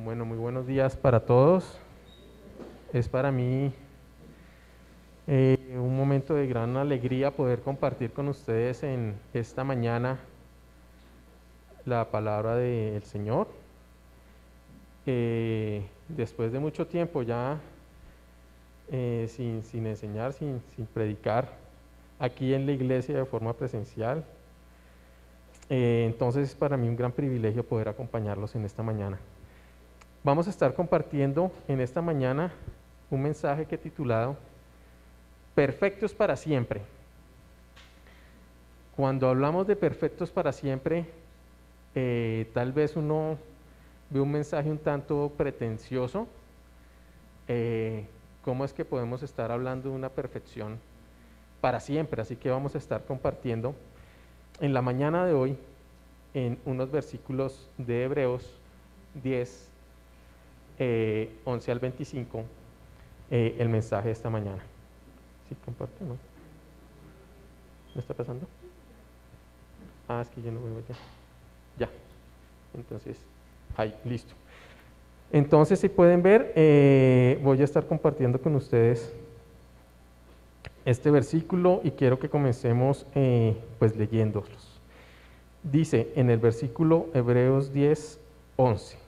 Bueno, muy buenos días para todos. Es para mí un momento de gran alegría poder compartir con ustedes en esta mañana la palabra del Señor. Después de mucho tiempo ya sin enseñar, sin predicar aquí en la iglesia de forma presencial, entonces es para mí un gran privilegio poder acompañarlos en esta mañana. Vamos a estar compartiendo en esta mañana un mensaje que he titulado Perfectos para siempre. Cuando hablamos de perfectos para siempre, tal vez uno ve un mensaje un tanto pretencioso. ¿Cómo es que podemos estar hablando de una perfección para siempre? Así que vamos a estar compartiendo en la mañana de hoy, en unos versículos de Hebreos 10, 11 al 25, el mensaje de esta mañana. ¿Sí comparte, no? ¿Me está pasando? Ah, es que yo no veo ya. Ya. Entonces, ahí, listo. Entonces, si pueden ver, voy a estar compartiendo con ustedes este versículo y quiero que comencemos pues leyéndolos. Dice en el versículo Hebreos 10, 11.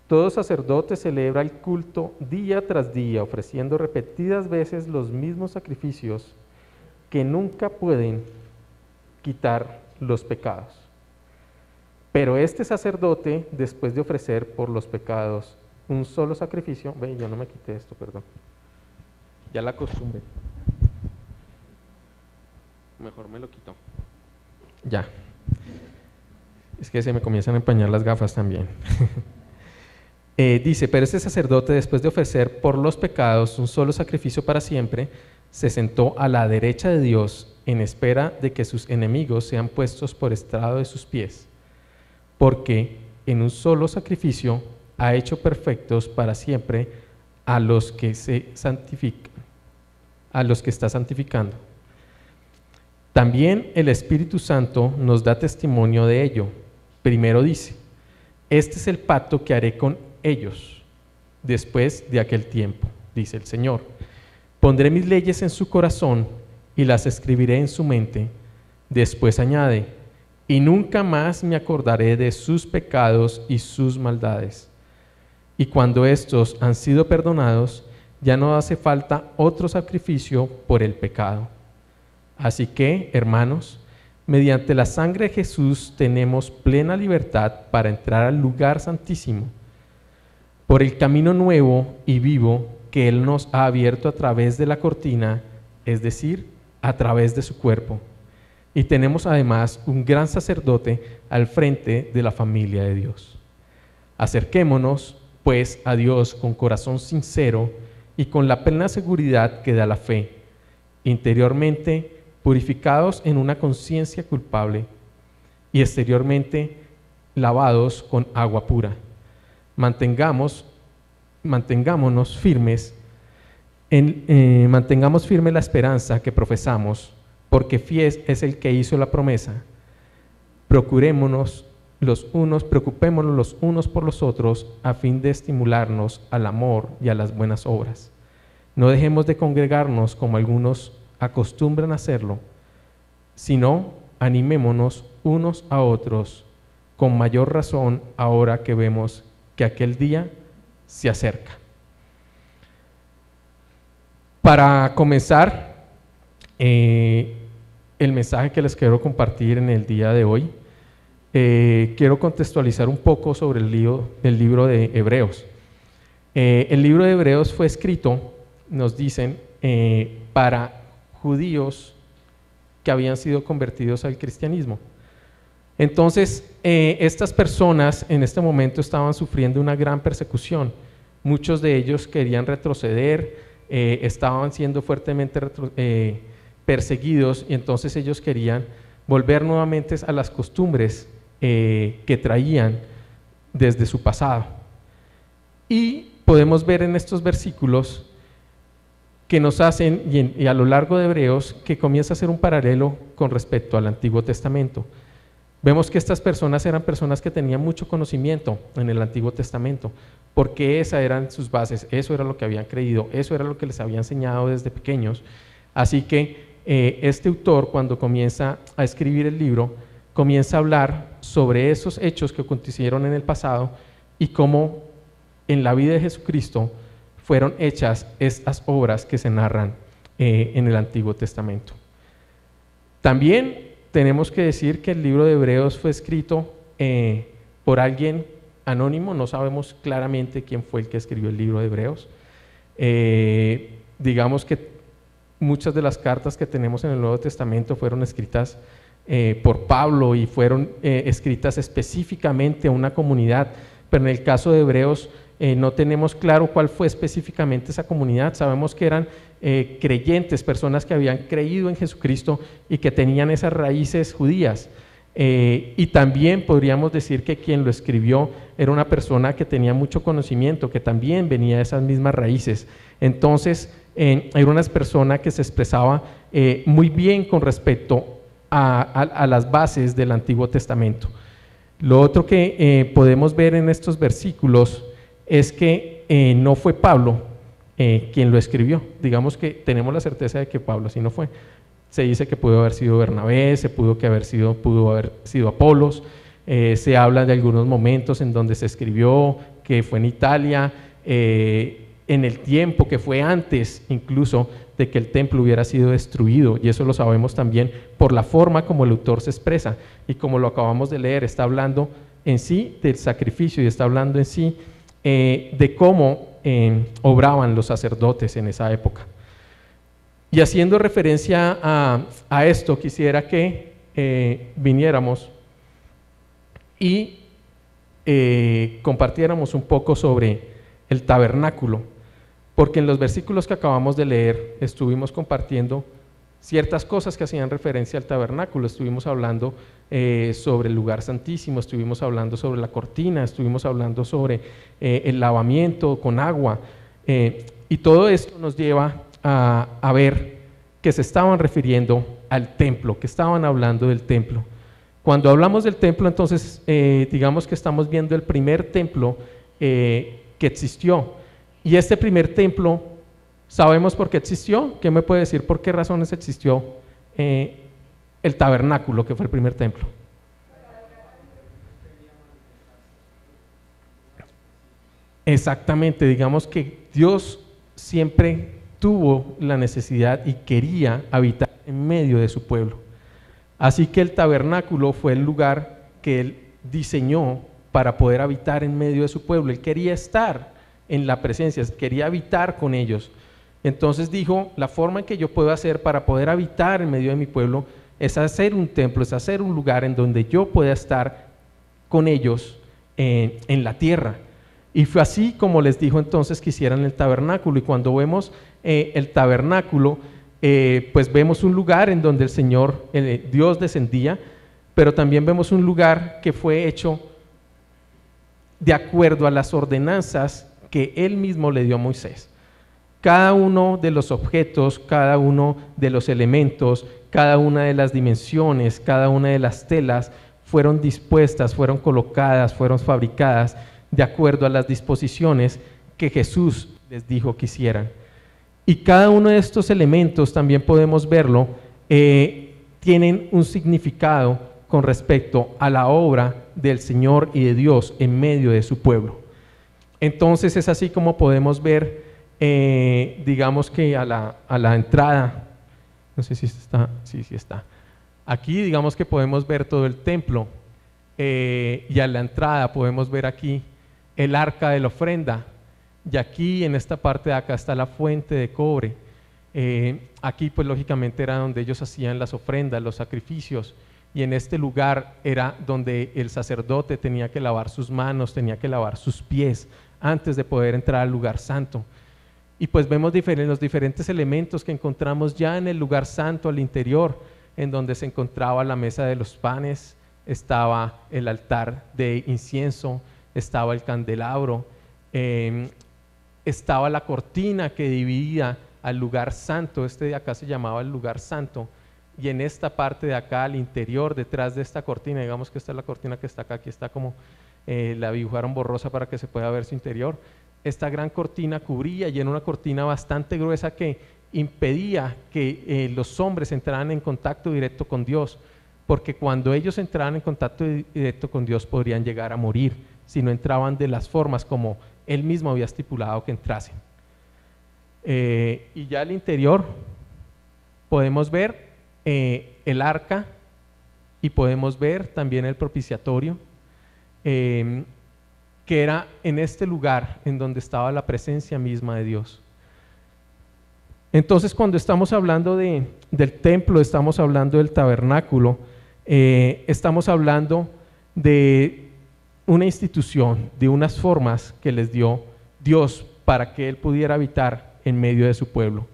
Todo sacerdote celebra el culto día tras día, ofreciendo repetidas veces los mismos sacrificios que nunca pueden quitar los pecados. Pero este sacerdote, después de ofrecer por los pecados un solo sacrificio, ve, yo no me quité esto, perdón, ya la acostumbré, mejor me lo quito, ya, es que se me comienzan a empañar las gafas también. Dice, pero este sacerdote, después de ofrecer por los pecados un solo sacrificio para siempre, se sentó a la derecha de Dios en espera de que sus enemigos sean puestos por estrado de sus pies, porque en un solo sacrificio ha hecho perfectos para siempre a los que se santifican, a los que está santificando. También el Espíritu Santo nos da testimonio de ello. Primero dice, este es el pacto que haré con ellos después de aquel tiempo, dice el Señor. Pondré mis leyes en su corazón y las escribiré en su mente. Después añade, y nunca más me acordaré de sus pecados y sus maldades. Y cuando estos han sido perdonados, ya no hace falta otro sacrificio por el pecado. Así que, hermanos, mediante la sangre de Jesús tenemos plena libertad para entrar al lugar santísimo, por el camino nuevo y vivo que Él nos ha abierto a través de la cortina, es decir, a través de su cuerpo. Y tenemos además un gran sacerdote al frente de la familia de Dios. Acerquémonos, pues, a Dios con corazón sincero y con la plena seguridad que da la fe, interiormente purificados en una conciencia culpable y exteriormente lavados con agua pura. Mantengamos firme la esperanza que profesamos, porque fiel es el que hizo la promesa. Preocupémonos los unos por los otros a fin de estimularnos al amor y a las buenas obras. No dejemos de congregarnos como algunos acostumbran a hacerlo, sino animémonos unos a otros, con mayor razón ahora que vemos que aquel día se acerca. Para comenzar el mensaje que les quiero compartir en el día de hoy, quiero contextualizar un poco sobre el libro de Hebreos. El libro de Hebreos fue escrito, nos dicen, para judíos que habían sido convertidos al cristianismo. Entonces, estas personas en este momento estaban sufriendo una gran persecución. Muchos de ellos querían retroceder, estaban siendo fuertemente perseguidos, y entonces ellos querían volver nuevamente a las costumbres que traían desde su pasado. Y podemos ver en estos versículos que nos hacen, y a lo largo de Hebreos, que comienza a hacer un paralelo con respecto al Antiguo Testamento. Vemos que estas personas eran personas que tenían mucho conocimiento en el Antiguo Testamento, porque esas eran sus bases, eso era lo que habían creído, eso era lo que les había enseñado desde pequeños. Así que este autor, cuando comienza a escribir el libro, comienza a hablar sobre esos hechos que acontecieron en el pasado y cómo en la vida de Jesucristo fueron hechas estas obras que se narran en el Antiguo Testamento. También tenemos que decir que el libro de Hebreos fue escrito por alguien anónimo, no sabemos claramente quién fue el que escribió el libro de Hebreos. Digamos que muchas de las cartas que tenemos en el Nuevo Testamento fueron escritas por Pablo y fueron escritas específicamente a una comunidad, pero en el caso de Hebreos no tenemos claro cuál fue específicamente esa comunidad. Sabemos que eran creyentes, personas que habían creído en Jesucristo y que tenían esas raíces judías. Y también podríamos decir que quien lo escribió era una persona que tenía mucho conocimiento, que también venía de esas mismas raíces. Entonces, era una persona que se expresaba muy bien con respecto a las bases del Antiguo Testamento. Lo otro que podemos ver en estos versículos es que no fue Pablo quien lo escribió. Digamos que tenemos la certeza de que Pablo sí no fue. Se dice que pudo haber sido Bernabé, pudo haber sido Apolos. Se habla de algunos momentos en donde se escribió que fue en Italia, en el tiempo que fue antes incluso de que el templo hubiera sido destruido, y eso lo sabemos también por la forma como el autor se expresa, y como lo acabamos de leer, está hablando en sí del sacrificio y está hablando en sí de cómo obraban los sacerdotes en esa época. Y haciendo referencia a esto, quisiera que viniéramos y compartiéramos un poco sobre el tabernáculo, porque en los versículos que acabamos de leer estuvimos compartiendo ciertas cosas que hacían referencia al tabernáculo. Estuvimos hablando sobre el lugar santísimo, estuvimos hablando sobre la cortina, estuvimos hablando sobre el lavamiento con agua, y todo esto nos lleva a ver que se estaban refiriendo al templo, que estaban hablando del templo. Cuando hablamos del templo, entonces digamos que estamos viendo el primer templo que existió. Y este primer templo, ¿sabemos por qué existió? ¿Quién me puede decir por qué razones existió el tabernáculo, que fue el primer templo? Exactamente, digamos que Dios siempre tuvo la necesidad y quería habitar en medio de su pueblo. Así que el tabernáculo fue el lugar que Él diseñó para poder habitar en medio de su pueblo. Él quería estar en la presencia, quería habitar con ellos. Entonces dijo, la forma en que yo puedo hacer para poder habitar en medio de mi pueblo es hacer un templo, es hacer un lugar en donde yo pueda estar con ellos en la tierra. Y fue así como les dijo entonces que hicieran el tabernáculo. Y cuando vemos el tabernáculo, pues vemos un lugar en donde el Señor, Dios descendía, pero también vemos un lugar que fue hecho de acuerdo a las ordenanzas que Él mismo le dio a Moisés. Cada uno de los objetos, cada uno de los elementos, cada una de las dimensiones, cada una de las telas fueron dispuestas, fueron colocadas, fueron fabricadas de acuerdo a las disposiciones que Jesús les dijo que hicieran. Y cada uno de estos elementos, también podemos verlo, tienen un significado con respecto a la obra del Señor y de Dios en medio de su pueblo. Entonces es así como podemos ver, digamos que a la entrada, no sé si está, sí está. Aquí digamos que podemos ver todo el templo, y a la entrada podemos ver aquí el arca de la ofrenda, y aquí en esta parte de acá está la fuente de cobre. Aquí pues lógicamente era donde ellos hacían las ofrendas, los sacrificios, y en este lugar era donde el sacerdote tenía que lavar sus manos, tenía que lavar sus pies antes de poder entrar al lugar santo. Y pues vemos los diferentes elementos que encontramos ya en el lugar santo al interior, en donde se encontraba la mesa de los panes, estaba el altar de incienso, estaba el candelabro, estaba la cortina que dividía al lugar santo. Este de acá se llamaba el lugar santo, y en esta parte de acá, al interior, detrás de esta cortina, digamos que esta es la cortina que está acá, aquí está como, la dibujaron borrosa para que se pueda ver su interior. Esta gran cortina cubría, y era una cortina bastante gruesa que impedía que los hombres entraran en contacto directo con Dios, porque cuando ellos entraban en contacto directo con Dios podrían llegar a morir si no entraban de las formas como Él mismo había estipulado que entrasen. Y ya al interior podemos ver el arca y podemos ver también el propiciatorio, que era en este lugar en donde estaba la presencia misma de Dios. Entonces, cuando estamos hablando del templo, estamos hablando del tabernáculo, estamos hablando de una institución, de unas formas que les dio Dios para que Él pudiera habitar en medio de su pueblo,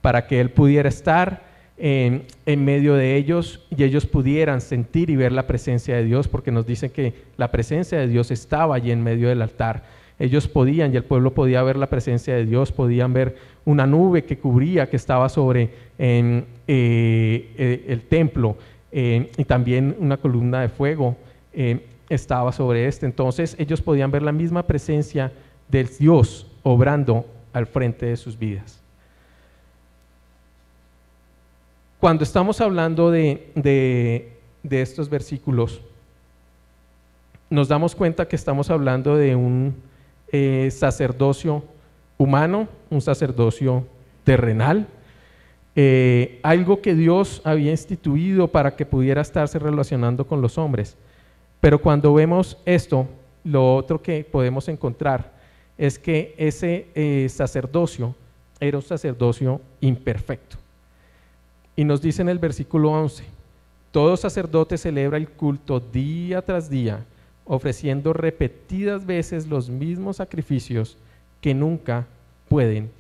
para que Él pudiera estar en medio de ellos y ellos pudieran sentir y ver la presencia de Dios, porque nos dicen que la presencia de Dios estaba allí en medio del altar. Ellos podían, y el pueblo podía ver la presencia de Dios, podían ver una nube que cubría, que estaba sobre el templo, y también una columna de fuego estaba sobre este. Entonces ellos podían ver la misma presencia del Dios obrando al frente de sus vidas. Cuando estamos hablando de estos versículos, nos damos cuenta que estamos hablando de un sacerdocio humano, un sacerdocio terrenal, algo que Dios había instituido para que pudiera estarse relacionando con los hombres. Pero cuando vemos esto, lo otro que podemos encontrar es que ese sacerdocio era un sacerdocio imperfecto. Y nos dice en el versículo 11, todo sacerdote celebra el culto día tras día, ofreciendo repetidas veces los mismos sacrificios que nunca pueden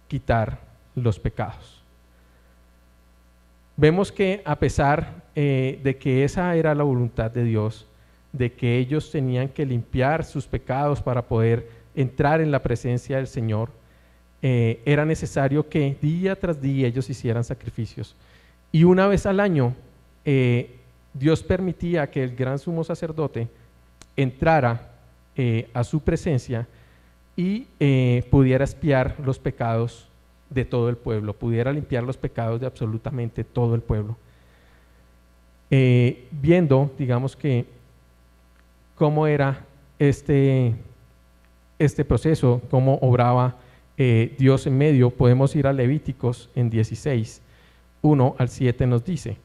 quitar los pecados. Vemos que a pesar de que esa era la voluntad de Dios, de que ellos tenían que limpiar sus pecados para poder entrar en la presencia del Señor, era necesario que día tras día ellos hicieran sacrificios. Y una vez al año, Dios permitía que el gran sumo sacerdote entrara a su presencia y pudiera expiar los pecados de todo el pueblo, pudiera limpiar los pecados de absolutamente todo el pueblo. Viendo, digamos que, cómo era este proceso, cómo obraba Dios en medio, podemos ir a Levíticos en 16, 1 al 7 nos dice: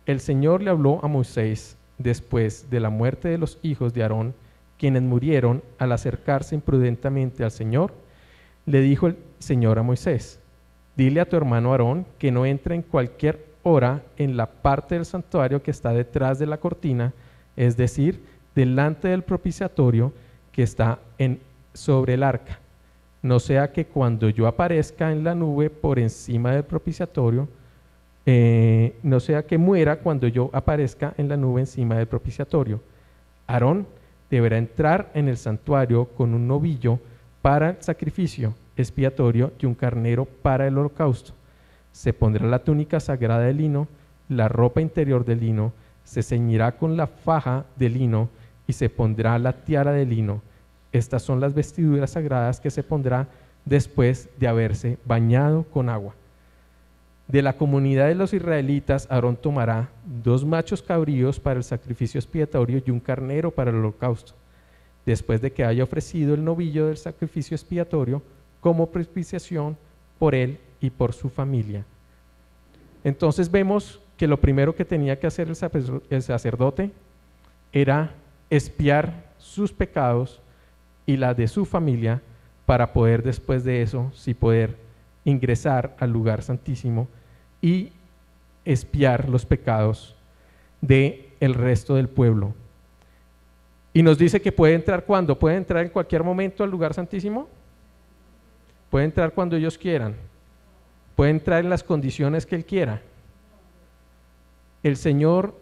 el Señor le habló a Moisés después de la muerte de los hijos de Aarón, quienes murieron al acercarse imprudentemente al Señor. Le dijo el Señor a Moisés: dile a tu hermano Aarón que no entre en cualquier hora en la parte del santuario que está detrás de la cortina, es decir, delante del propiciatorio que está sobre el arca. No sea que cuando yo aparezca en la nube por encima del propiciatorio, no sea que muera cuando yo aparezca en la nube encima del propiciatorio. Aarón deberá entrar en el santuario con un novillo para el sacrificio expiatorio y un carnero para el holocausto. Se pondrá la túnica sagrada de lino, la ropa interior de lino, se ceñirá con la faja de lino y se pondrá la tiara de lino. Estas son las vestiduras sagradas que se pondrá después de haberse bañado con agua. De la comunidad de los israelitas, Aarón tomará 2 machos cabríos para el sacrificio expiatorio y un carnero para el holocausto. Después de que haya ofrecido el novillo del sacrificio expiatorio como propiciación por él y por su familia. Entonces vemos que lo primero que tenía que hacer el sacerdote era expiar sus pecados y la de su familia, para poder después de eso sí poder ingresar al lugar santísimo y expiar los pecados del resto del pueblo. Y nos dice que puede entrar ¿cuándo? ¿Puede entrar en cualquier momento al lugar santísimo? Puede entrar cuando ellos quieran. Puede entrar en las condiciones que Él quiera. El Señor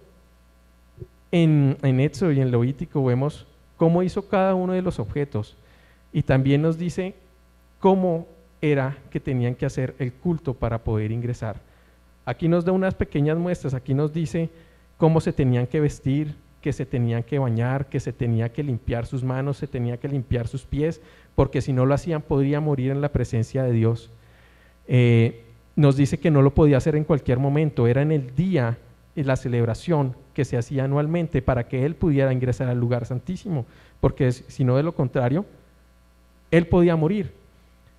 en Éxodo y en Levítico vemos cómo hizo cada uno de los objetos, y también nos dice cómo era que tenían que hacer el culto para poder ingresar Aquí nos da unas pequeñas muestras, aquí nos dice cómo se tenían que vestir, que se tenían que bañar, que se tenía que limpiar sus manos, se tenía que limpiar sus pies, porque si no lo hacían podría morir en la presencia de Dios. Nos dice que no lo podía hacer en cualquier momento, era en el día, en la celebración que se hacía anualmente para que él pudiera ingresar al lugar santísimo, porque si no, de lo contrario, él podía morir.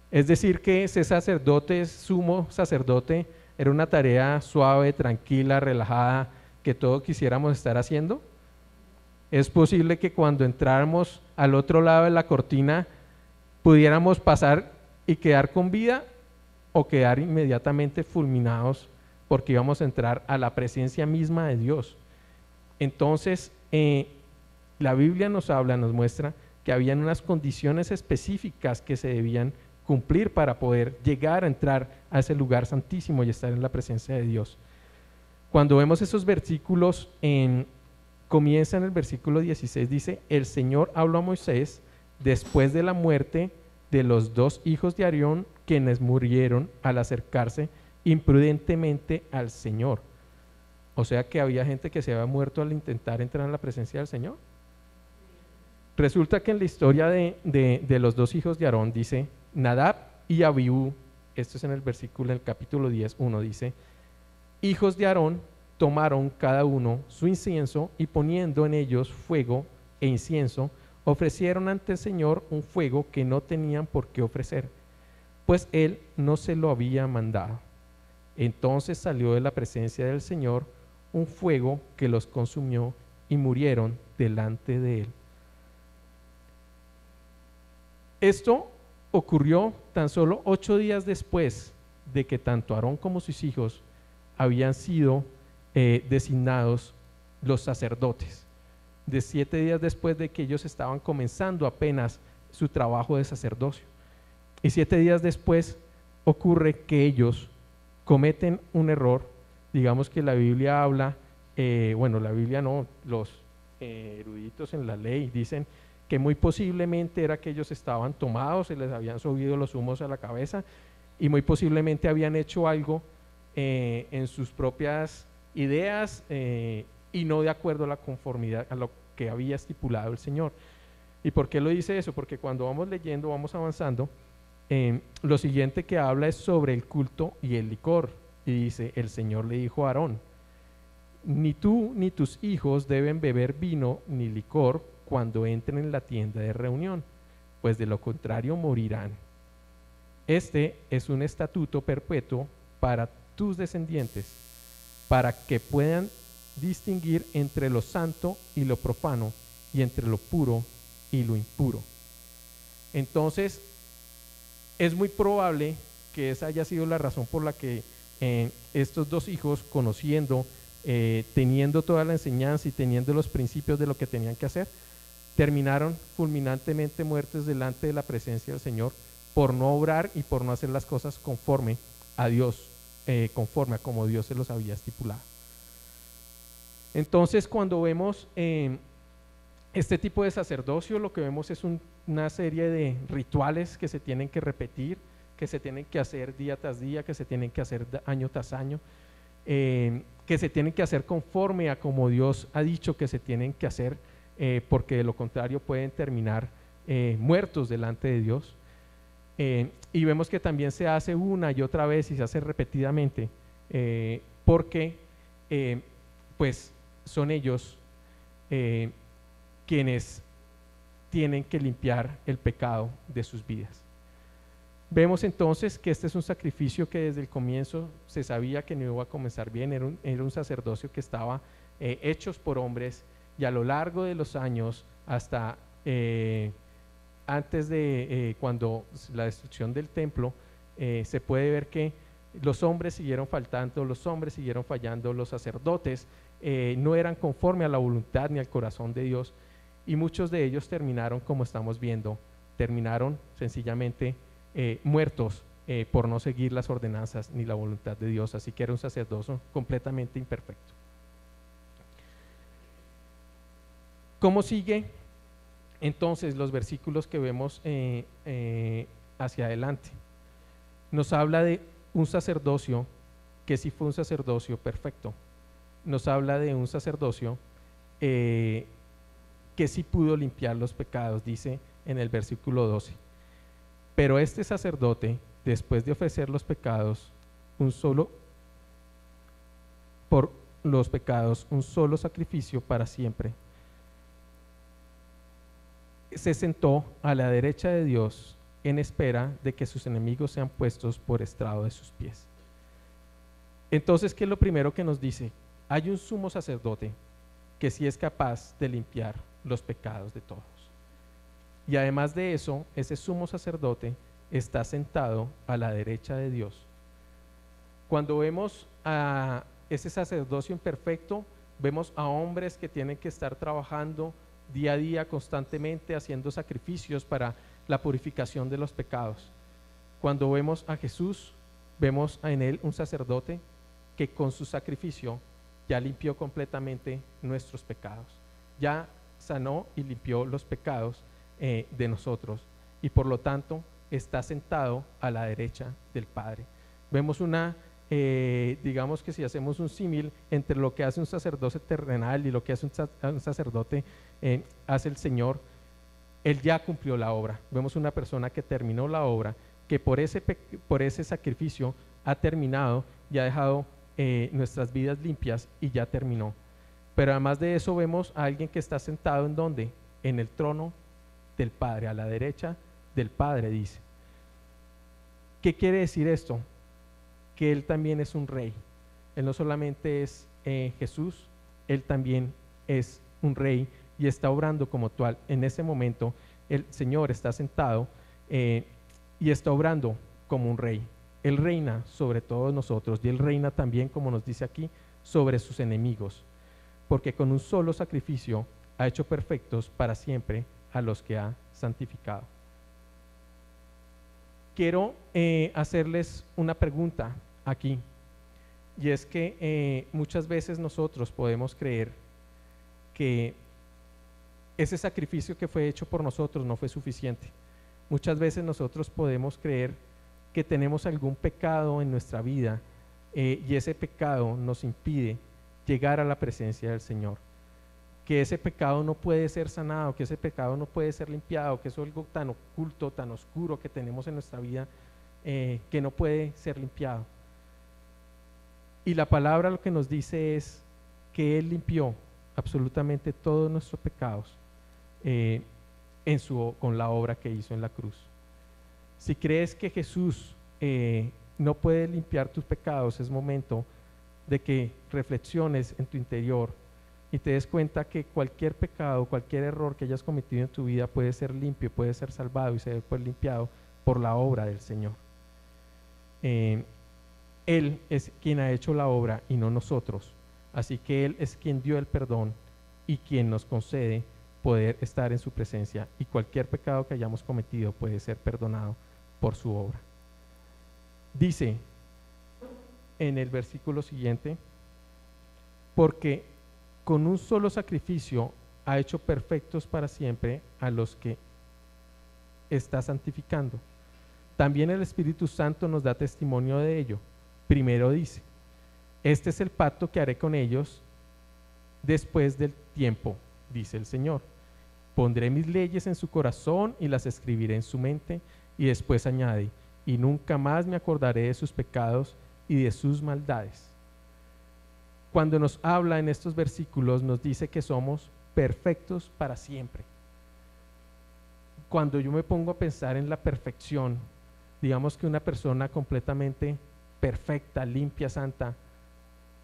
Es decir, que ese sacerdote, sumo sacerdote, era una tarea suave, tranquila, relajada, que todos quisiéramos estar haciendo. Es posible que cuando entráramos al otro lado de la cortina pudiéramos pasar y quedar con vida o quedar inmediatamente fulminados porque íbamos a entrar a la presencia misma de Dios. Entonces, la Biblia nos habla, nos muestra que habían unas condiciones específicas que se debían cumplir para poder llegar a entrar a ese lugar santísimo y estar en la presencia de Dios. Cuando vemos esos versículos, comienza en el versículo 16, dice: el Señor habló a Moisés después de la muerte de los 2 hijos de Aarón, quienes murieron al acercarse imprudentemente al Señor. O sea que había gente que se había muerto al intentar entrar en la presencia del Señor. Resulta que en la historia de los 2 hijos de Aarón dice: Nadab y Abiú, esto es en el versículo, en el capítulo 10, 1, dice: hijos de Aarón tomaron cada uno su incienso y poniendo en ellos fuego e incienso, ofrecieron ante el Señor un fuego que no tenían por qué ofrecer, pues él no se lo había mandado. Entonces salió de la presencia del Señor un fuego que los consumió y murieron delante de él. Esto ocurrió tan solo 8 días después de que tanto Aarón como sus hijos habían sido designados los sacerdotes, de 7 días después de que ellos estaban comenzando apenas su trabajo de sacerdocio. Y 7 días después ocurre que ellos cometen un error. Digamos que la Biblia habla, la Biblia no, los eruditos en la ley dicen que muy posiblemente era que ellos estaban tomados, se les habían subido los humos a la cabeza y muy posiblemente habían hecho algo en sus propias ideas y no de acuerdo a la conformidad a lo que había estipulado el Señor. ¿Y por qué lo dice eso? Porque cuando vamos leyendo, vamos avanzando, lo siguiente que habla es sobre el culto y el licor, y dice: el Señor le dijo a Aarón: ni tú ni tus hijos deben beber vino ni licor cuando entren en la tienda de reunión, pues de lo contrario morirán. Este es un estatuto perpetuo para tus descendientes, para que puedan distinguir entre lo santo y lo profano, y entre lo puro y lo impuro. Entonces, es muy probable que esa haya sido la razón por la que estos 2 hijos, conociendo, teniendo toda la enseñanza y teniendo los principios de lo que tenían que hacer, terminaron fulminantemente muertos delante de la presencia del Señor por no obrar y por no hacer las cosas conforme a Dios, conforme a como Dios se los había estipulado. Entonces, cuando vemos este tipo de sacerdocio, lo que vemos es una serie de rituales que se tienen que repetir, que se tienen que hacer día tras día, que se tienen que hacer año tras año, que se tienen que hacer conforme a como Dios ha dicho que se tienen que hacer, porque de lo contrario pueden terminar muertos delante de Dios. Y vemos que también se hace una y otra vez y se hace repetidamente, porque pues son ellos quienes tienen que limpiar el pecado de sus vidas. Vemos entonces que este es un sacrificio que desde el comienzo se sabía que no iba a comenzar bien, era un sacerdocio que estaba hechos por hombres, y a lo largo de los años, hasta antes de cuando la destrucción del templo, se puede ver que los hombres siguieron faltando, los hombres siguieron fallando, los sacerdotes no eran conforme a la voluntad ni al corazón de Dios, y muchos de ellos terminaron, como estamos viendo, terminaron sencillamente muertos por no seguir las ordenanzas ni la voluntad de Dios. Así que era un sacerdocio completamente imperfecto. ¿Cómo sigue entonces los versículos que vemos hacia adelante? Nos habla de un sacerdocio que sí fue un sacerdocio perfecto. Nos habla de un sacerdocio que sí pudo limpiar los pecados, dice en el versículo 12. Pero este sacerdote, después de ofrecer los pecados, por los pecados, un solo sacrificio para siempre, se sentó a la derecha de Dios en espera de que sus enemigos sean puestos por estrado de sus pies. Entonces, ¿qué es lo primero que nos dice? Hay un sumo sacerdote que sí es capaz de limpiar los pecados de todos. Y además de eso, ese sumo sacerdote está sentado a la derecha de Dios. Cuando vemos a ese sacerdocio imperfecto, vemos a hombres que tienen que estar trabajando día a día constantemente, haciendo sacrificios para la purificación de los pecados. Cuando vemos a Jesús, vemos en él un sacerdote que con su sacrificio ya limpió completamente nuestros pecados, ya sanó y limpió los pecados de nosotros, y por lo tanto está sentado a la derecha del Padre. Vemos digamos que si hacemos un símil entre lo que hace un sacerdote terrenal y lo que hace un sacerdote hace el Señor, Él ya cumplió la obra. Vemos una persona que terminó la obra, que por ese sacrificio ha terminado y ha dejado nuestras vidas limpias y ya terminó. Pero además de eso vemos a alguien que está sentado ¿en dónde? En el trono del Padre, a la derecha del Padre, dice. ¿Qué quiere decir esto? Que Él también es un rey. Él no solamente es Jesús, Él también es un rey y está obrando como tal. En ese momento el Señor está sentado y está obrando como un rey. Él reina sobre todos nosotros y Él reina también, como nos dice aquí, sobre sus enemigos, porque con un solo sacrificio ha hecho perfectos para siempre a los que ha santificado. Quiero hacerles una pregunta aquí, y es que muchas veces nosotros podemos creer que ese sacrificio que fue hecho por nosotros no fue suficiente. Muchas veces nosotros podemos creer que tenemos algún pecado en nuestra vida y ese pecado nos impide llegar a la presencia del Señor, que ese pecado no puede ser sanado, que ese pecado no puede ser limpiado, que es algo tan oculto, tan oscuro que tenemos en nuestra vida que no puede ser limpiado. Y la palabra lo que nos dice es que Él limpió absolutamente todos nuestros pecados con la obra que hizo en la cruz. Si crees que Jesús no puede limpiar tus pecados, es momento de que reflexiones en tu interior y te des cuenta que cualquier pecado, cualquier error que hayas cometido en tu vida puede ser limpio, puede ser salvado y ser limpiado por la obra del Señor. Él es quien ha hecho la obra y no nosotros, así que Él es quien dio el perdón y quien nos concede poder estar en su presencia, y cualquier pecado que hayamos cometido puede ser perdonado por su obra. Dice en el versículo siguiente, porque con un solo sacrificio ha hecho perfectos para siempre a los que está santificando. También el Espíritu Santo nos da testimonio de ello. Primero dice, este es el pacto que haré con ellos después del tiempo, dice el Señor. Pondré mis leyes en su corazón y las escribiré en su mente. Y después añade, y nunca más me acordaré de sus pecados y de sus maldades. Cuando nos habla en estos versículos, nos dice que somos perfectos para siempre. Cuando yo me pongo a pensar en la perfección, digamos que una persona completamente perfecta, limpia, santa,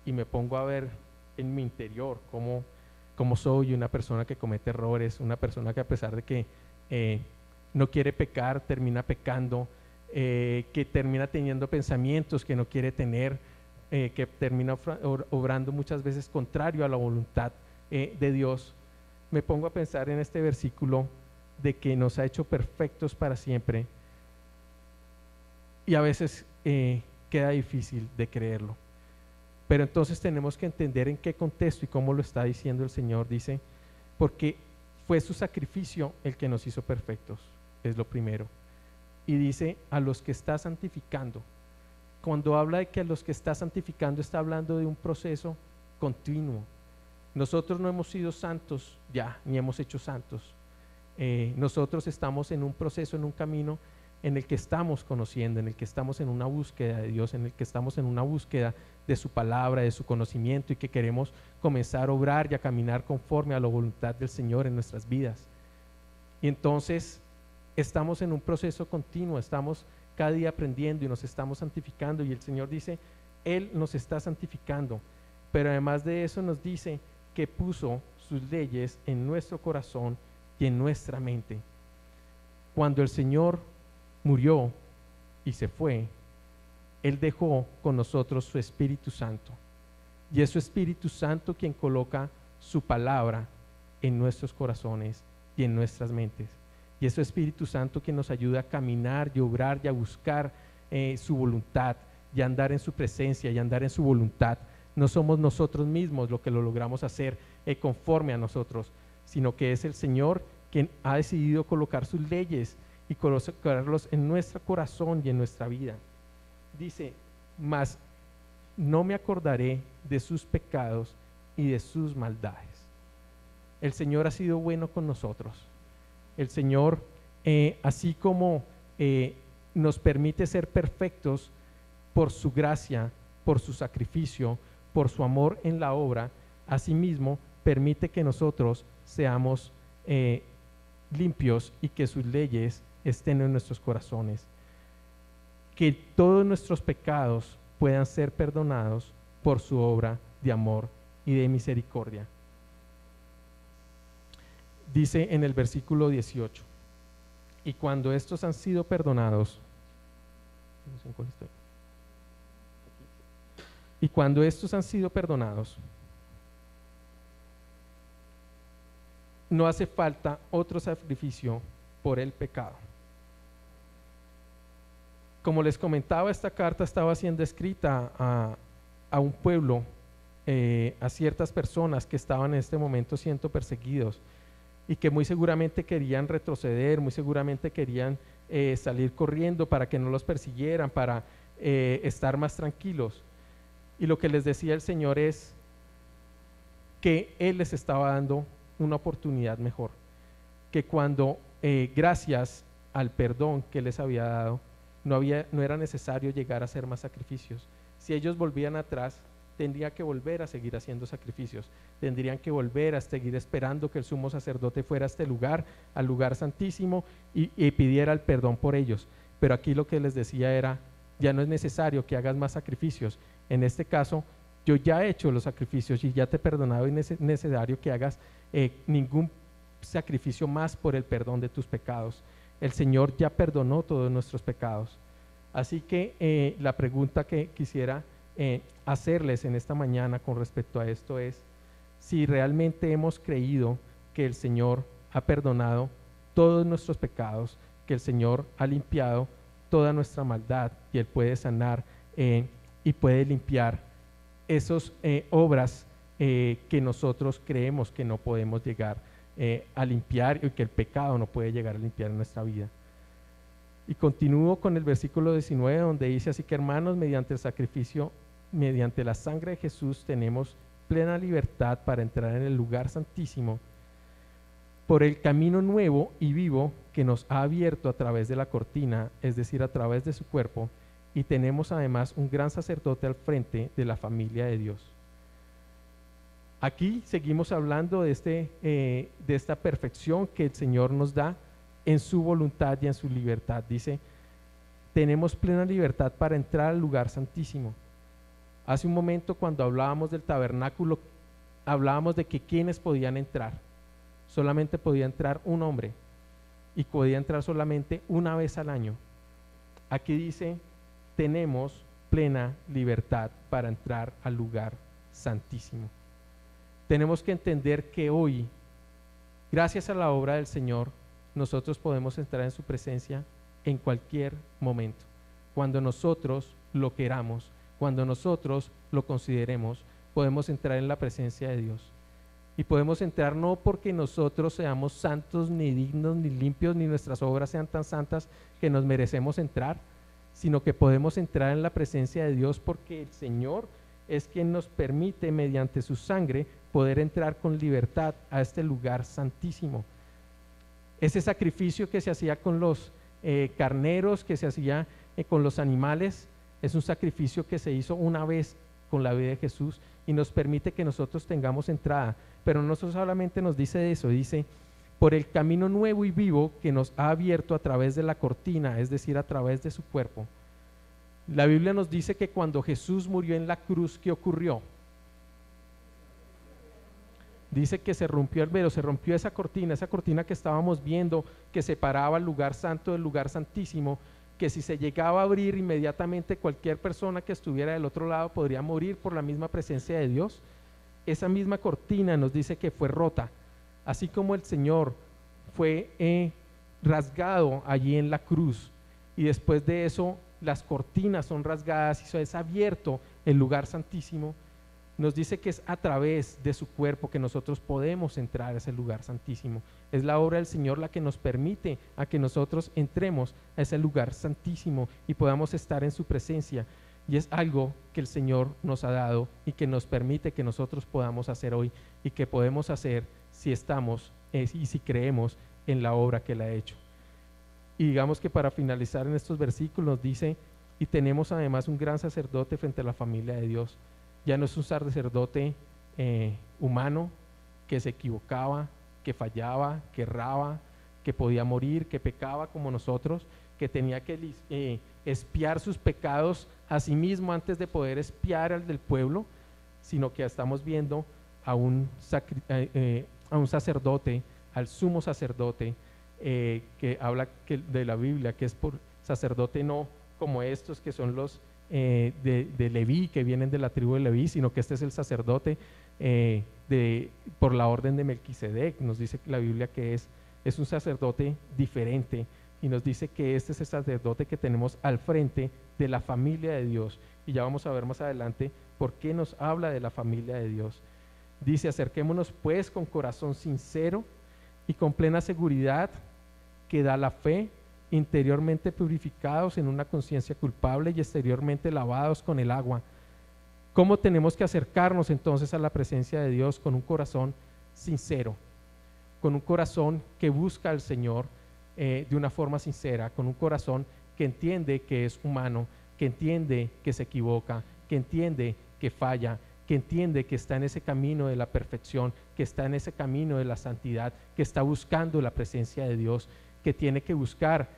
y me pongo a ver en mi interior cómo soy una persona que comete errores, una persona que a pesar de que no quiere pecar, termina pecando, que termina teniendo pensamientos que no quiere tener, que termina obrando muchas veces contrario a la voluntad de Dios. Me pongo a pensar en este versículo de que nos ha hecho perfectos para siempre, y a veces queda difícil de creerlo. Pero entonces tenemos que entender en qué contexto y cómo lo está diciendo el Señor. Dice, porque fue su sacrificio el que nos hizo perfectos, es lo primero. Y dice, a los que está santificando. cuando habla de que a los que está santificando, está hablando de un proceso continuo. Nosotros no hemos sido santos ya, ni hemos hecho santos. Nosotros estamos en un proceso, en un camino en el que estamos conociendo, en el que estamos en una búsqueda de Dios, en el que estamos en una búsqueda de su palabra, de su conocimiento, y que queremos comenzar a obrar y a caminar conforme a la voluntad del Señor en nuestras vidas. Y entonces estamos en un proceso continuo, estamos cada día aprendiendo y nos estamos santificando, y el Señor dice, Él nos está santificando, pero además de eso nos dice que puso sus leyes en nuestro corazón y en nuestra mente. Cuando el Señor murió y se fue, Él dejó con nosotros su Espíritu Santo, y es su Espíritu Santo quien coloca su palabra en nuestros corazones y en nuestras mentes, y es su Espíritu Santo quien nos ayuda a caminar y obrar y a buscar su voluntad y a andar en su presencia y a andar en su voluntad. No somos nosotros mismos lo que lo logramos hacer conforme a nosotros, sino que es el Señor quien ha decidido colocar sus leyes y colocarlos en nuestro corazón y en nuestra vida. Dice, mas no me acordaré de sus pecados y de sus maldades. El Señor ha sido bueno con nosotros. El Señor, así como nos permite ser perfectos por su gracia, por su sacrificio, por su amor en la obra, asimismo permite que nosotros seamos limpios y que sus leyes estén en nuestros corazones, que todos nuestros pecados puedan ser perdonados por su obra de amor y de misericordia. Dice en el versículo 18, y cuando estos han sido perdonados, y cuando estos han sido perdonados, no hace falta otro sacrificio por el pecado. Como les comentaba, esta carta estaba siendo escrita a un pueblo, a ciertas personas que estaban en este momento siendo perseguidos y que muy seguramente querían retroceder, muy seguramente querían salir corriendo para que no los persiguieran, para estar más tranquilos. Y lo que les decía el Señor es que Él les estaba dando una oportunidad mejor, que cuando gracias al perdón que les había dado, no era necesario llegar a hacer más sacrificios. Si ellos volvían atrás, tendrían que volver a seguir haciendo sacrificios, tendrían que volver a seguir esperando que el sumo sacerdote fuera a este lugar, al lugar santísimo, y pidiera el perdón por ellos. Pero aquí lo que les decía era, ya no es necesario que hagas más sacrificios. En este caso, yo ya he hecho los sacrificios y ya te he perdonado, y no es necesario que hagas ningún sacrificio más por el perdón de tus pecados. El Señor ya perdonó todos nuestros pecados. Así que la pregunta que quisiera hacerles en esta mañana con respecto a esto es si realmente hemos creído que el Señor ha perdonado todos nuestros pecados, que el Señor ha limpiado toda nuestra maldad y Él puede sanar y puede limpiar esas obras que nosotros creemos que no podemos llegar a limpiar, y que el pecado no puede llegar a limpiar en nuestra vida. Y continúo con el versículo 19, donde dice, así que hermanos, mediante el sacrificio, mediante la sangre de Jesús, tenemos plena libertad para entrar en el lugar santísimo por el camino nuevo y vivo que nos ha abierto a través de la cortina, es decir, a través de su cuerpo, y tenemos además un gran sacerdote al frente de la familia de Dios. Aquí seguimos hablando de esta perfección que el Señor nos da en su voluntad y en su libertad. Dice, tenemos plena libertad para entrar al lugar santísimo. Hace un momento, cuando hablábamos del tabernáculo, hablábamos de que quienes podían entrar. Solamente podía entrar un hombre y podía entrar solamente una vez al año. Aquí dice, tenemos plena libertad para entrar al lugar santísimo. Tenemos que entender que hoy, gracias a la obra del Señor, nosotros podemos entrar en su presencia en cualquier momento, cuando nosotros lo queramos, cuando nosotros lo consideremos, podemos entrar en la presencia de Dios. Y podemos entrar no porque nosotros seamos santos, ni dignos, ni limpios, ni nuestras obras sean tan santas que nos merecemos entrar, sino que podemos entrar en la presencia de Dios porque el Señor es quien nos permite, mediante su sangre, poder entrar con libertad a este lugar santísimo. Ese sacrificio que se hacía con los carneros, que se hacía con los animales, es un sacrificio que se hizo una vez con la vida de Jesús y nos permite que nosotros tengamos entrada. Pero no solamente nos dice eso, dice: por el camino nuevo y vivo que nos ha abierto a través de la cortina, es decir, a través de su cuerpo. La Biblia nos dice que cuando Jesús murió en la cruz, ¿qué ocurrió? Dice que se rompió el velo, se rompió esa cortina que estábamos viendo, que separaba el lugar santo del lugar santísimo, que si se llegaba a abrir inmediatamente, cualquier persona que estuviera del otro lado podría morir por la misma presencia de Dios. Esa misma cortina nos dice que fue rota, así como el Señor fue rasgado allí en la cruz, y después de eso las cortinas son rasgadas y es abierto el lugar santísimo. Nos dice que es a través de su cuerpo que nosotros podemos entrar a ese lugar santísimo. Es la obra del Señor la que nos permite a que nosotros entremos a ese lugar santísimo y podamos estar en su presencia. Y es algo que el Señor nos ha dado y que nos permite que nosotros podamos hacer hoy y que podemos hacer si estamos y si creemos en la obra que Él ha hecho. Y digamos que para finalizar en estos versículos dice: y tenemos además un gran sacerdote frente a la familia de Dios. Ya no es un sacerdote humano que se equivocaba, que fallaba, que erraba, que podía morir, que pecaba como nosotros, que tenía que expiar sus pecados a sí mismo antes de poder expiar al del pueblo, sino que estamos viendo a un sacerdote, al sumo sacerdote, que habla de la Biblia, que es por sacerdote no como estos que son los de Leví, que vienen de la tribu de Leví, sino que este es el sacerdote por la orden de Melquisedec. Nos dice la Biblia que es un sacerdote diferente, y nos dice que este es el sacerdote que tenemos al frente de la familia de Dios, y ya vamos a ver más adelante por qué nos habla de la familia de Dios. Dice: acerquémonos pues con corazón sincero y con plena seguridad que da la fe, interiormente purificados en una conciencia culpable y exteriormente lavados con el agua. ¿Cómo tenemos que acercarnos entonces a la presencia de Dios? Con un corazón sincero, con un corazón que busca al Señor de una forma sincera, con un corazón que entiende que es humano, que entiende que se equivoca, que entiende que falla, que entiende que está en ese camino de la perfección, que está en ese camino de la santidad, que está buscando la presencia de Dios, que tiene que buscar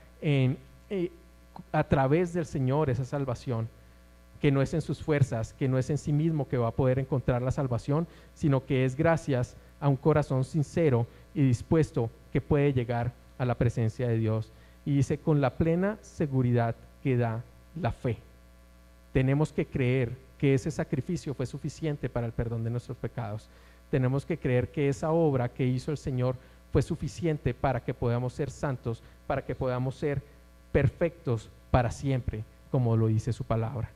a través del Señor esa salvación, que no es en sus fuerzas, que no es en sí mismo que va a poder encontrar la salvación, sino que es gracias a un corazón sincero y dispuesto que puede llegar a la presencia de Dios. Y dice: con la plena seguridad que da la fe. Tenemos que creer que ese sacrificio fue suficiente para el perdón de nuestros pecados. Tenemos que creer que esa obra que hizo el Señor fue suficiente para que podamos ser santos, para que podamos ser perfectos para siempre, como lo dice su palabra.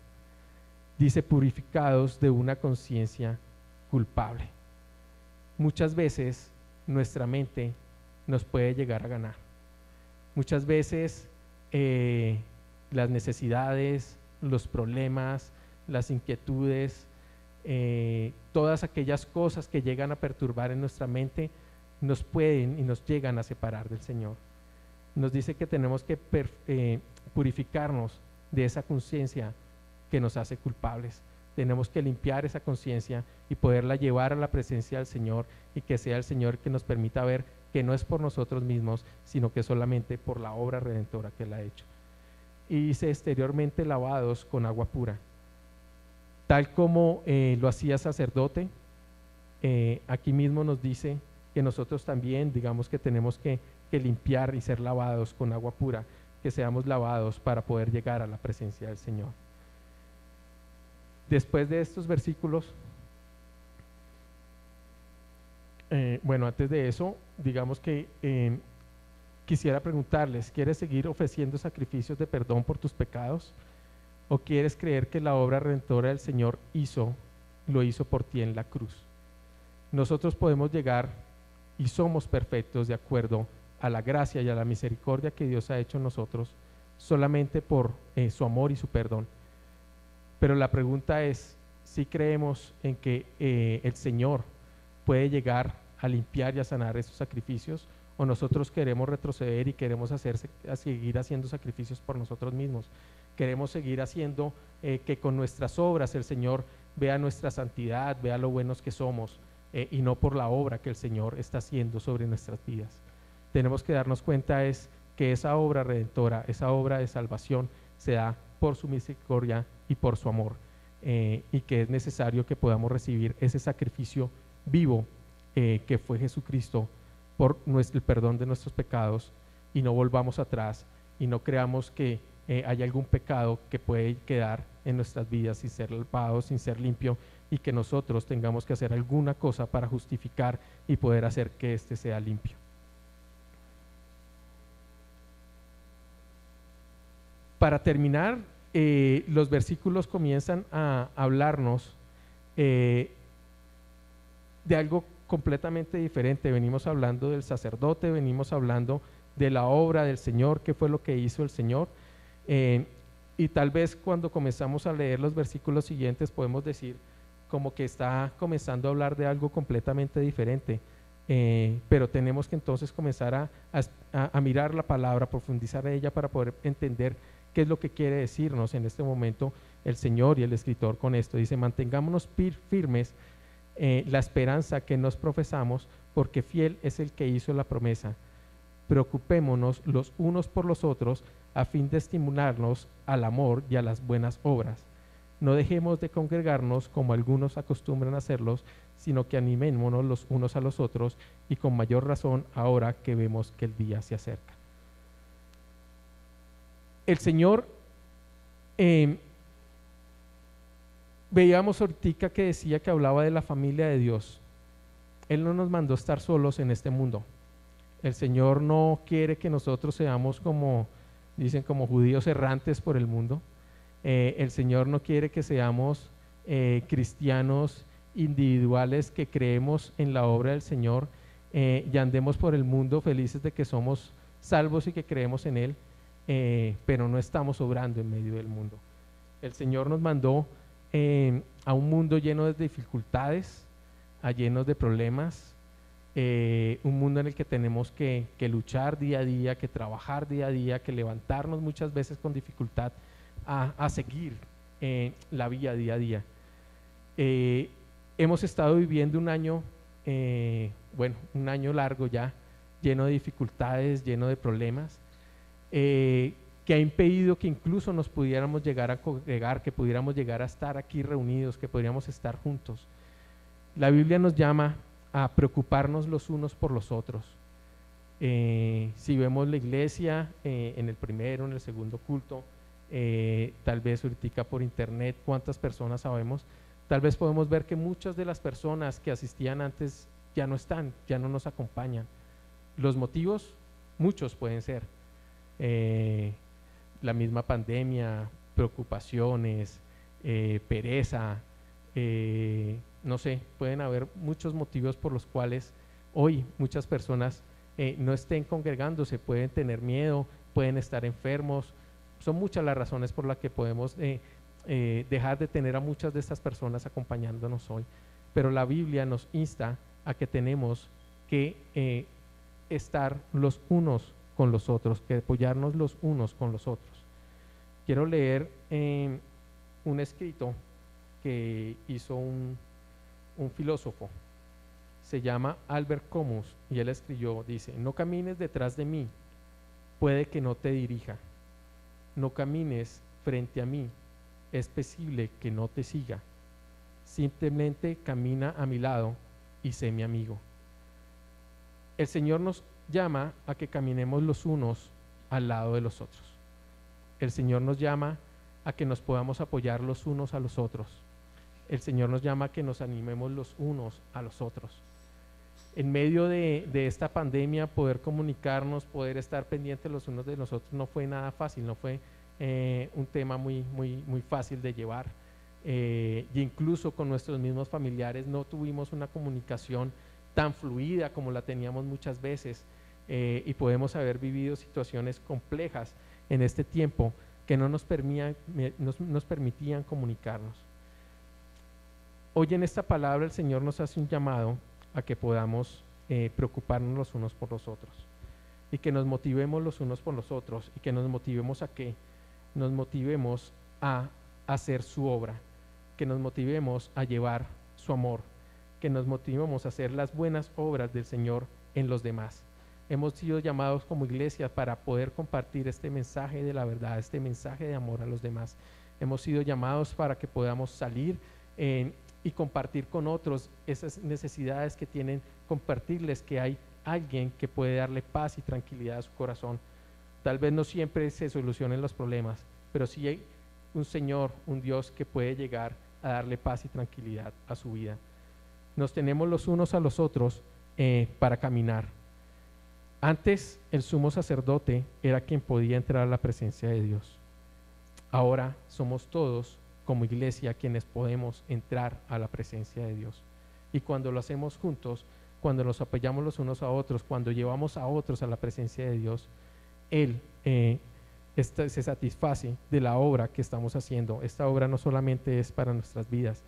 Dice: purificados de una conciencia culpable. Muchas veces nuestra mente nos puede llegar a ganar. Muchas veces las necesidades, los problemas, las inquietudes, todas aquellas cosas que llegan a perturbar en nuestra mente nos pueden y nos llegan a separar del Señor. Nos dice que tenemos que purificarnos de esa conciencia que nos hace culpables. Tenemos que limpiar esa conciencia y poderla llevar a la presencia del Señor, y que sea el Señor que nos permita ver que no es por nosotros mismos, sino que solamente por la obra redentora que Él ha hecho. Y dice: exteriormente lavados con agua pura. Tal como lo hacía sacerdote, aquí mismo nos dice que nosotros también, digamos que tenemos que limpiar y ser lavados con agua pura, que seamos lavados para poder llegar a la presencia del Señor. Después de estos versículos, antes de eso, digamos que quisiera preguntarles: ¿quieres seguir ofreciendo sacrificios de perdón por tus pecados? ¿O quieres creer que la obra redentora del Señor lo hizo por ti en la cruz? Nosotros podemos llegar y somos perfectos de acuerdo a la gracia y a la misericordia que Dios ha hecho en nosotros solamente por su amor y su perdón. Pero la pregunta es, si creemos en que el Señor puede llegar a limpiar y a sanar esos sacrificios, o nosotros queremos retroceder y queremos seguir haciendo sacrificios por nosotros mismos. Queremos seguir haciendo que con nuestras obras el Señor vea nuestra santidad, vea lo buenos que somos, y no por la obra que el Señor está haciendo sobre nuestras vidas. Tenemos que darnos cuenta es que esa obra redentora, esa obra de salvación se da por su misericordia y por su amor, y que es necesario que podamos recibir ese sacrificio vivo que fue Jesucristo por el perdón de nuestros pecados, y no volvamos atrás y no creamos que hay algún pecado que puede quedar en nuestras vidas sin ser lavado, sin ser limpio, y que nosotros tengamos que hacer alguna cosa para justificar y poder hacer que éste sea limpio. Para terminar, los versículos comienzan a hablarnos de algo completamente diferente. Venimos hablando del sacerdote, venimos hablando de la obra del Señor, qué fue lo que hizo el Señor, y tal vez cuando comenzamos a leer los versículos siguientes podemos decir como que está comenzando a hablar de algo completamente diferente, pero tenemos que entonces comenzar a mirar la palabra, profundizar en ella para poder entender qué es lo que quiere decirnos en este momento el Señor y el escritor con esto. Dice: mantengámonos firmes la esperanza que nos profesamos, porque fiel es el que hizo la promesa. Preocupémonos los unos por los otros a fin de estimularnos al amor y a las buenas obras. No dejemos de congregarnos como algunos acostumbran a hacerlos, sino que animémonos los unos a los otros, y con mayor razón ahora que vemos que el día se acerca. El Señor, veíamos ahorita que decía que hablaba de la familia de Dios. Él no nos mandó estar solos en este mundo. El Señor no quiere que nosotros seamos como, dicen, como judíos errantes por el mundo. El Señor no quiere que seamos cristianos individuales que creemos en la obra del Señor y andemos por el mundo felices de que somos salvos y que creemos en Él, pero no estamos obrando en medio del mundo. El Señor nos mandó a un mundo lleno de dificultades, lleno de problemas, un mundo en el que tenemos que luchar día a día, que trabajar día a día, que levantarnos muchas veces con dificultad a seguir la vida día a día. Hemos estado viviendo un año, un año largo ya, lleno de dificultades, lleno de problemas, que ha impedido que incluso nos pudiéramos llegar a congregar, que pudiéramos llegar a estar aquí reunidos, que pudiéramos estar juntos. La Biblia nos llama a preocuparnos los unos por los otros. Si vemos la iglesia en el primero, en el segundo culto, tal vez ahorita por internet, cuántas personas sabemos, tal vez podemos ver que muchas de las personas que asistían antes ya no están, ya no nos acompañan. Los motivos, muchos pueden ser. La misma pandemia, preocupaciones, pereza, no sé, pueden haber muchos motivos por los cuales hoy muchas personas no estén congregándose. Pueden tener miedo, pueden estar enfermos. Son muchas las razones por las que podemos dejar de tener a muchas de estas personas acompañándonos hoy, pero la Biblia nos insta a que tenemos que estar los unos con los otros, que apoyarnos los unos con los otros. Quiero leer un escrito que hizo un filósofo, se llama Albert Camus, y él escribió, dice: no camines detrás de mí, puede que no te dirija. No camines frente a mí, es posible que no te siga. Simplemente camina a mi lado y sé mi amigo. El Señor nos llama a que caminemos los unos al lado de los otros. El Señor nos llama a que nos podamos apoyar los unos a los otros. El Señor nos llama a que nos animemos los unos a los otros. En medio de esta pandemia, poder comunicarnos, poder estar pendientes los unos de los otros no fue nada fácil, no fue un tema muy fácil de llevar. Y incluso con nuestros mismos familiares no tuvimos una comunicación tan fluida como la teníamos muchas veces. y podemos haber vivido situaciones complejas en este tiempo que no nos permitían comunicarnos. Hoy en esta palabra el Señor nos hace un llamado a que podamos preocuparnos los unos por los otros y que nos motivemos los unos por los otros y que nos motivemos a qué, nos motivemos a hacer su obra, que nos motivemos a llevar su amor, que nos motivemos a hacer las buenas obras del Señor en los demás. Hemos sido llamados como iglesia para poder compartir este mensaje de la verdad, este mensaje de amor a los demás. Hemos sido llamados para que podamos salir y compartir con otros esas necesidades que tienen, compartirles que hay alguien que puede darle paz y tranquilidad a su corazón. Tal vez no siempre se solucionen los problemas, pero sí hay un Señor, un Dios que puede llegar a darle paz y tranquilidad a su vida. Nos tenemos los unos a los otros para caminar. Antes el sumo sacerdote era quien podía entrar a la presencia de Dios. Ahora somos todos como iglesia quienes podemos entrar a la presencia de Dios. Y cuando lo hacemos juntos, cuando nos apoyamos los unos a otros, cuando llevamos a otros a la presencia de Dios, Él se satisface de la obra que estamos haciendo. Esta obra no solamente es para nuestras vidas,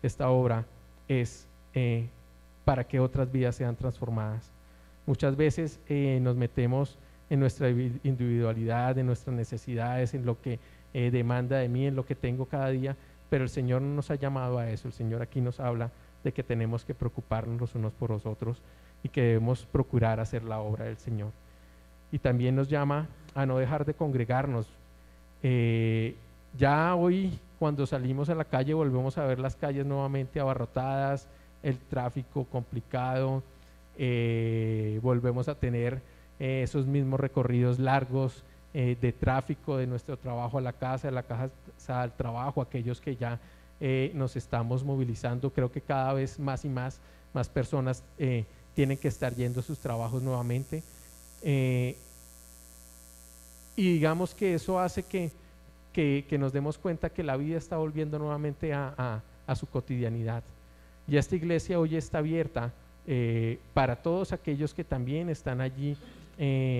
esta obra es para que otras vidas sean transformadas. Muchas veces nos metemos en nuestra individualidad, en nuestras necesidades, en lo que demanda de mí, en lo que tengo cada día, pero el Señor no nos ha llamado a eso. El Señor aquí nos habla de que tenemos que preocuparnos los unos por los otros y que debemos procurar hacer la obra del Señor. Y también nos llama a no dejar de congregarnos. Ya hoy, cuando salimos a la calle, volvemos a ver las calles nuevamente abarrotadas, el tráfico complicado, volvemos a tener esos mismos recorridos largos de tráfico de nuestro trabajo a la casa, de la casa al trabajo, aquellos que ya nos estamos movilizando. Creo que cada vez más y más personas tienen que estar yendo a sus trabajos nuevamente. Y digamos que eso hace que nos demos cuenta que la vida está volviendo nuevamente a su cotidianidad. Y esta iglesia hoy está abierta para todos aquellos que también están allí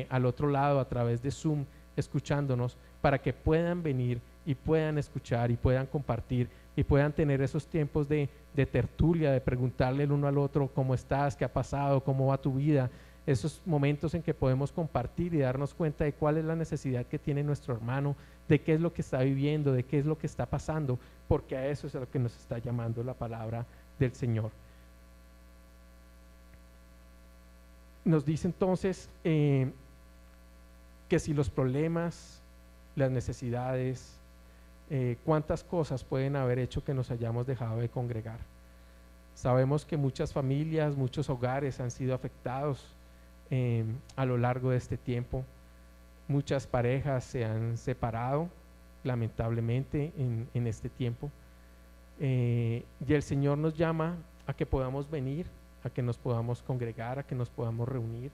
al otro lado a través de Zoom escuchándonos, para que puedan venir y puedan escuchar y puedan compartir y puedan tener esos tiempos de tertulia, de preguntarle el uno al otro cómo estás, qué ha pasado, cómo va tu vida, esos momentos en que podemos compartir y darnos cuenta de cuál es la necesidad que tiene nuestro hermano, de qué es lo que está viviendo, de qué es lo que está pasando, porque a eso es a lo que nos está llamando la palabra del Señor. Nos dice entonces que si los problemas, las necesidades, cuántas cosas pueden haber hecho que nos hayamos dejado de congregar. Sabemos que muchas familias, muchos hogares han sido afectados a lo largo de este tiempo. Muchas parejas se han separado, lamentablemente, en este tiempo. Y el Señor nos llama a que podamos venir, a que nos podamos congregar, a que nos podamos reunir,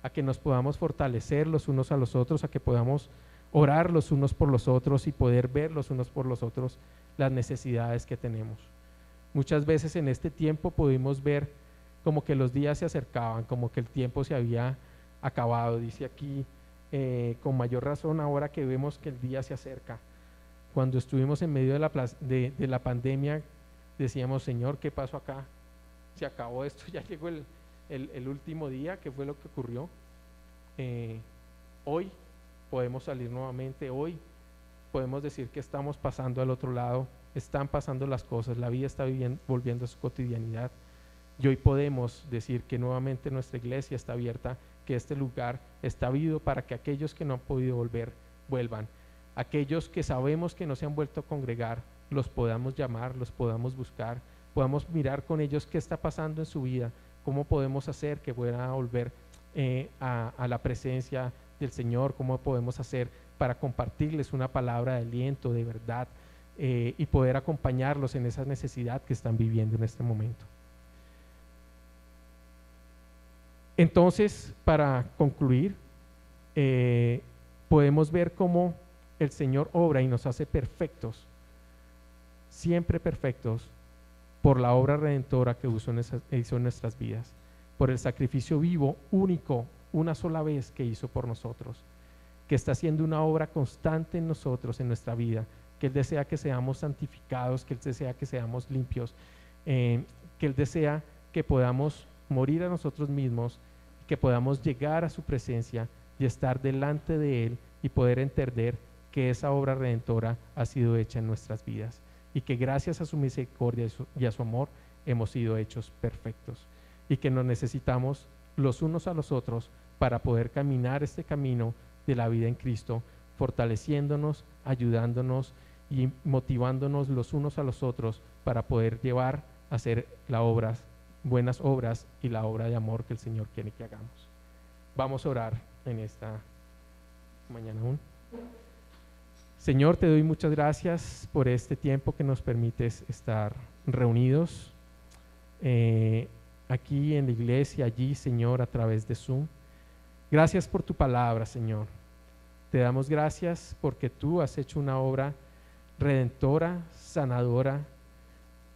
a que nos podamos fortalecer los unos a los otros, a que podamos orar los unos por los otros y poder ver los unos por los otros las necesidades que tenemos. Muchas veces en este tiempo pudimos ver como que los días se acercaban, como que el tiempo se había acabado. Dice aquí, con mayor razón ahora que vemos que el día se acerca. Cuando estuvimos en medio de la pandemia, decíamos, Señor, ¿qué pasó acá? Se acabó esto, ya llegó el último día. ¿Qué fue lo que ocurrió? Hoy podemos salir nuevamente, hoy podemos decir que estamos pasando al otro lado, están pasando las cosas, la vida está volviendo a su cotidianidad, y hoy podemos decir que nuevamente nuestra iglesia está abierta, que este lugar está vivo para que aquellos que no han podido volver, vuelvan. Aquellos que sabemos que no se han vuelto a congregar, los podamos llamar, los podamos buscar, podamos mirar con ellos qué está pasando en su vida, cómo podemos hacer que puedan volver a la presencia del Señor, cómo podemos hacer para compartirles una palabra de aliento, de verdad, y poder acompañarlos en esa necesidad que están viviendo en este momento. Entonces, para concluir, podemos ver cómo el Señor obra y nos hace perfectos, siempre perfectos, por la obra redentora que hizo en nuestras vidas, por el sacrificio vivo, único una sola vez que hizo por nosotros, que está haciendo una obra constante en nosotros, en nuestra vida, que Él desea que seamos santificados, que Él desea que seamos limpios, que Él desea que podamos morir a nosotros mismos, que podamos llegar a su presencia y estar delante de Él y poder entender que esa obra redentora ha sido hecha en nuestras vidas y que gracias a su misericordia y a su amor hemos sido hechos perfectos y que nos necesitamos los unos a los otros para poder caminar este camino de la vida en Cristo, fortaleciéndonos, ayudándonos y motivándonos los unos a los otros para poder llevar a hacer buenas obras y la obra de amor que el Señor quiere que hagamos. Vamos a orar en esta mañana aún. Señor, te doy muchas gracias por este tiempo que nos permites estar reunidos aquí en la iglesia, allí, Señor, a través de Zoom. Gracias por tu palabra, Señor. Te damos gracias porque tú has hecho una obra redentora, sanadora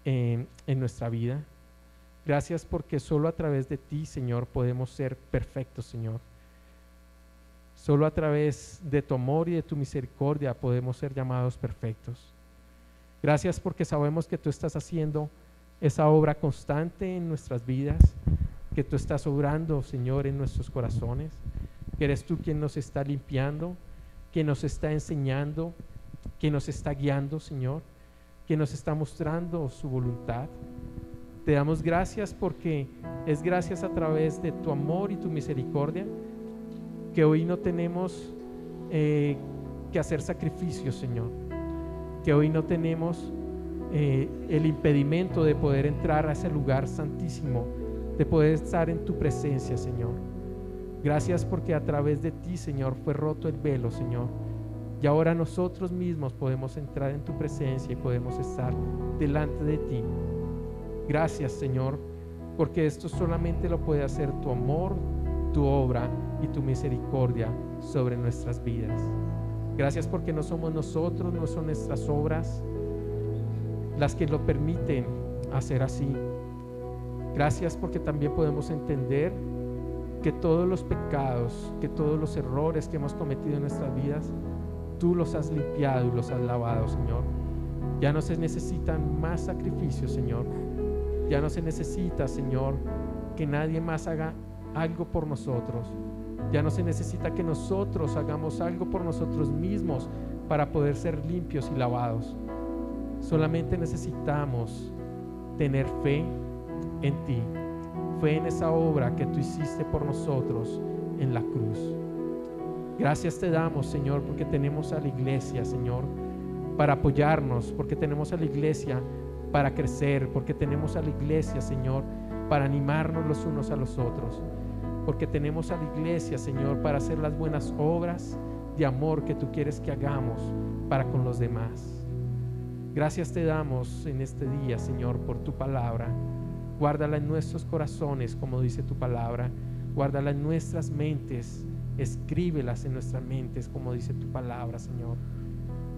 en nuestra vida. Gracias porque solo a través de ti, Señor, podemos ser perfectos, Señor. Solo a través de tu amor y de tu misericordia podemos ser llamados perfectos. Gracias porque sabemos que tú estás haciendo esa obra constante en nuestras vidas, que tú estás obrando, Señor, en nuestros corazones, que eres tú quien nos está limpiando, quien nos está enseñando, quien nos está guiando, Señor, quien nos está mostrando su voluntad. Te damos gracias porque es gracias a través de tu amor y tu misericordia que hoy no tenemos que hacer sacrificios, Señor, que hoy no tenemos el impedimento de poder entrar a ese lugar santísimo, de poder estar en tu presencia, Señor. Gracias porque a través de ti, Señor, fue roto el velo, Señor, y ahora nosotros mismos podemos entrar en tu presencia y podemos estar delante de ti. Gracias, Señor, porque esto solamente lo puede hacer tu amor, tu obra y tu misericordia sobre nuestras vidas. Gracias porque no somos nosotros, no son nuestras obras las que lo permiten hacer así. Gracias porque también podemos entender que todos los pecados, que todos los errores que hemos cometido en nuestras vidas, tú los has limpiado y los has lavado, Señor. Ya no se necesitan más sacrificios, Señor. Ya no se necesita, Señor, que nadie más haga algo por nosotros. Ya no se necesita que nosotros hagamos algo por nosotros mismos para poder ser limpios y lavados. Solamente necesitamos tener fe en ti, fe en esa obra que tú hiciste por nosotros en la cruz. Gracias te damos, Señor, porque tenemos a la iglesia, Señor, para apoyarnos, porque tenemos a la iglesia para crecer, porque tenemos a la iglesia, Señor, para animarnos los unos a los otros, porque tenemos a la iglesia, Señor, para hacer las buenas obras de amor que tú quieres que hagamos para con los demás. Gracias te damos en este día, Señor, por tu palabra. Guárdala en nuestros corazones, como dice tu palabra. Guárdala en nuestras mentes. Escríbelas en nuestras mentes, como dice tu palabra, Señor.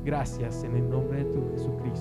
Gracias en el nombre de tu Jesucristo.